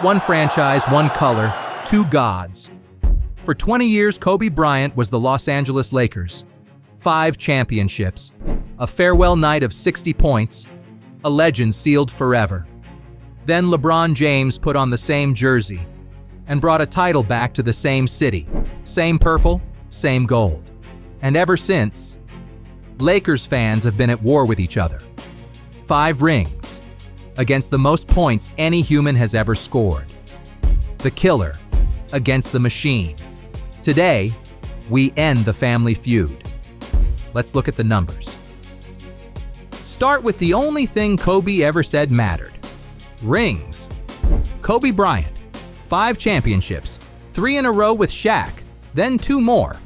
One franchise, one color, two gods. For 20 years, Kobe Bryant was the Los Angeles Lakers. 5 championships, a farewell night of 60 points, a legend sealed forever. Then LeBron James put on the same jersey and brought a title back to the same city. Same purple, same gold. And ever since, Lakers fans have been at war with each other. 5 rings against the most points any human has ever scored. The killer against the machine. Today, we end the family feud. Let's look at the numbers. Start with the only thing Kobe ever said mattered. Rings. Kobe Bryant, 5 championships, 3 in a row with Shaq, then 2 more.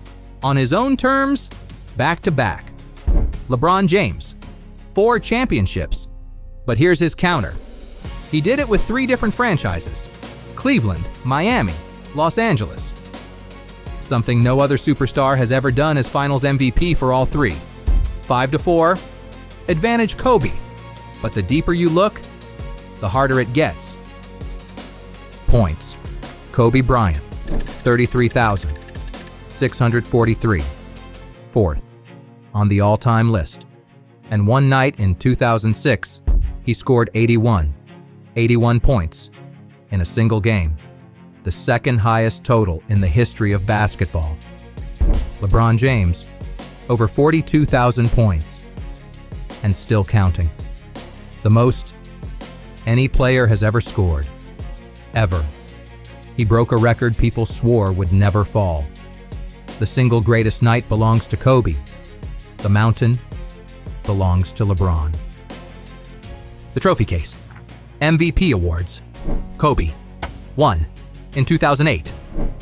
On his own terms, back to back. LeBron James, 4 championships. But here's his counter. He did it with 3 different franchises: Cleveland, Miami, Los Angeles. Something no other superstar has ever done as Finals MVP for all 3. 5-4, advantage Kobe. But the deeper you look, the harder it gets. Points. Kobe Bryant, 33,643. 4th on the all-time list. And one night in 2006, he scored 81 points in a single game. The second highest total in the history of basketball. LeBron James, over 42,000 points, and still counting. The most any player has ever scored, ever. He broke a record people swore would never fall. The single greatest night belongs to Kobe. The mountain belongs to LeBron. The trophy case. MVP awards. Kobe, 1. In 2008,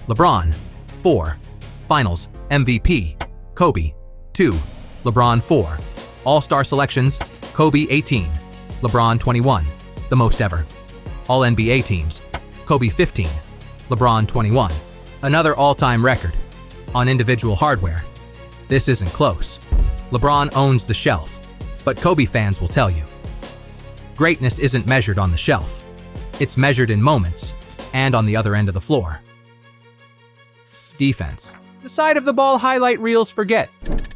LeBron, 4. Finals MVP, Kobe, 2. LeBron, 4. All-Star selections, Kobe, 18. LeBron, 21. The most ever. All-NBA teams, Kobe, 15. LeBron, 21. Another all-time record. On individual hardware, this isn't close. LeBron owns the shelf, but Kobe fans will tell you. Greatness isn't measured on the shelf. It's measured in moments, and on the other end of the floor. Defense. The side of the ball highlight reels forget.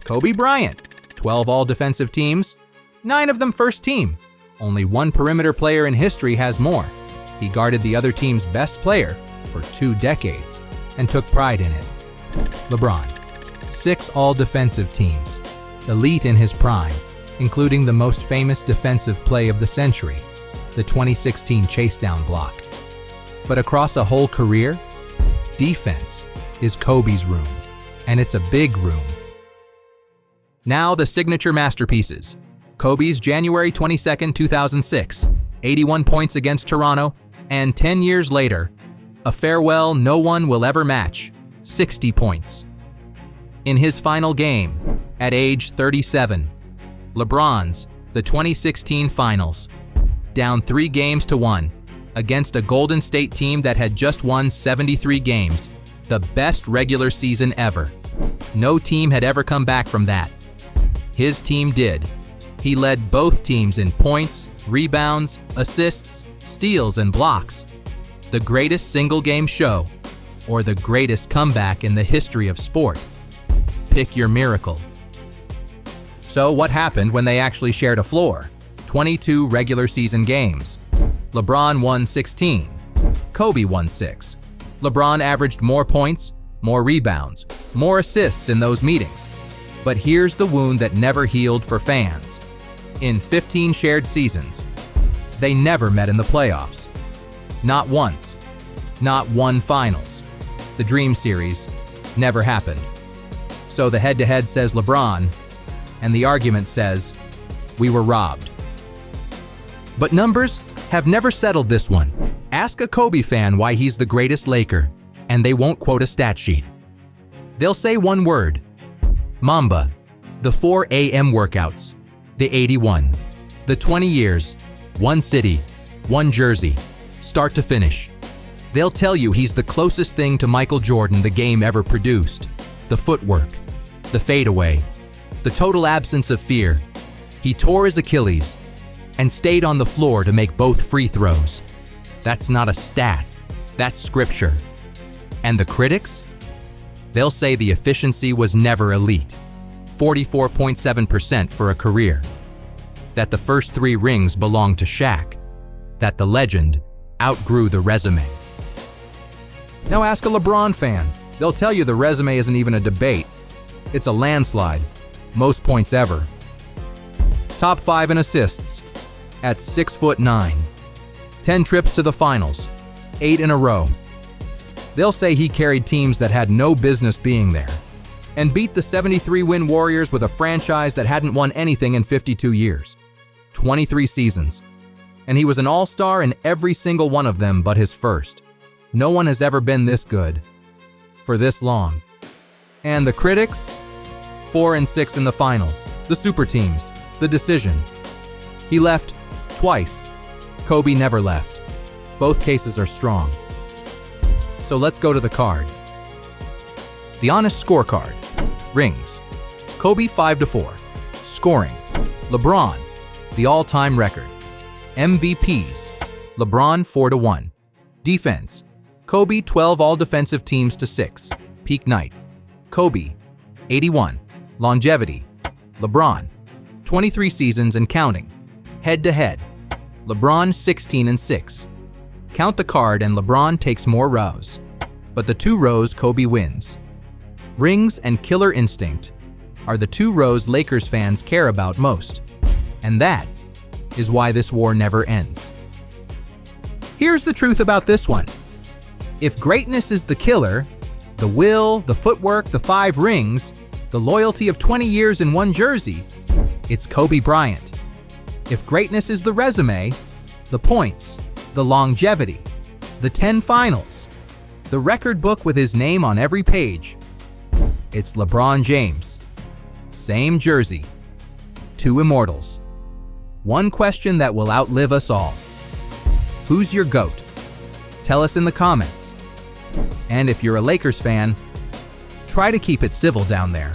Kobe Bryant, 12 all-defensive teams, 9 of them first team. Only one perimeter player in history has more. He guarded the other team's best player for 2 decades and took pride in it. LeBron, 6 all-defensive teams, elite in his prime, including the most famous defensive play of the century, the 2016 chase-down block. But across a whole career, defense is Kobe's room, and it's a big room. Now the signature masterpieces. Kobe's January 22, 2006, 81 points against Toronto, and 10 years later, a farewell no one will ever match, 60 points. In his final game, at age 37, LeBron's the 2016 Finals, down 3-1 against a Golden State team that had just won 73 games, the best regular season ever. No team had ever come back from that. His team did. He led both teams in points, rebounds, assists, steals, and blocks. The greatest single-game show, or the greatest comeback in the history of sport. Pick your miracle. So what happened when they actually shared a floor? 22 regular season games. LeBron won 16. Kobe won 6. LeBron averaged more points, more rebounds, more assists in those meetings. But here's the wound that never healed for fans. In 15 shared seasons, they never met in the playoffs. Not once. Not one finals. The Dream Series never happened. So the head-to-head says LeBron, and the argument says, we were robbed. But numbers have never settled this one. Ask a Kobe fan why he's the greatest Laker, and they won't quote a stat sheet. They'll say one word: Mamba. The 4 a.m. workouts, the 81, the 20 years, one city, one jersey, start to finish. They'll tell you he's the closest thing to Michael Jordan the game ever produced. The footwork, the fadeaway, the total absence of fear. He tore his Achilles and stayed on the floor to make both free throws. That's not a stat. That's scripture. And the critics? They'll say the efficiency was never elite. 44.7% for a career. That the first 3 rings belonged to Shaq. That the legend outgrew the resume. Now ask a LeBron fan. They'll tell you the resume isn't even a debate. It's a landslide. Most points ever. Top 5 in assists. At 6'9". 10 trips to the finals. 8 in a row. They'll say he carried teams that had no business being there and beat the 73-win Warriors with a franchise that hadn't won anything in 52 years. 23 seasons. And he was an all-star in every single one of them but his first. No one has ever been this good for this long. And the critics? 4 and 6 in the finals. The super teams. The decision. He left twice. Kobe never left. Both cases are strong. So let's go to the card. The honest scorecard. Rings. Kobe 5-4. Scoring. LeBron, the all-time record. MVPs. LeBron 4-1. Defense. Kobe 12 all-defensive teams to 6. Peak night. Kobe 81. Longevity. LeBron 23 seasons and counting. Head-to-head. LeBron 16-6. Count the card and LeBron takes more rows. But the 2 rows Kobe wins. Rings and killer instinct are the 2 rows Lakers fans care about most. And that is why this war never ends. Here's the truth about this one. If greatness is the killer, the will, the footwork, the 5 rings, the loyalty of 20 years in one jersey, it's Kobe Bryant. If greatness is the resume, the points, the longevity, the 10 finals, the record book with his name on every page, it's LeBron James. Same jersey. 2 immortals. One question that will outlive us all. Who's your GOAT? Tell us in the comments. And if you're a Lakers fan, try to keep it civil down there.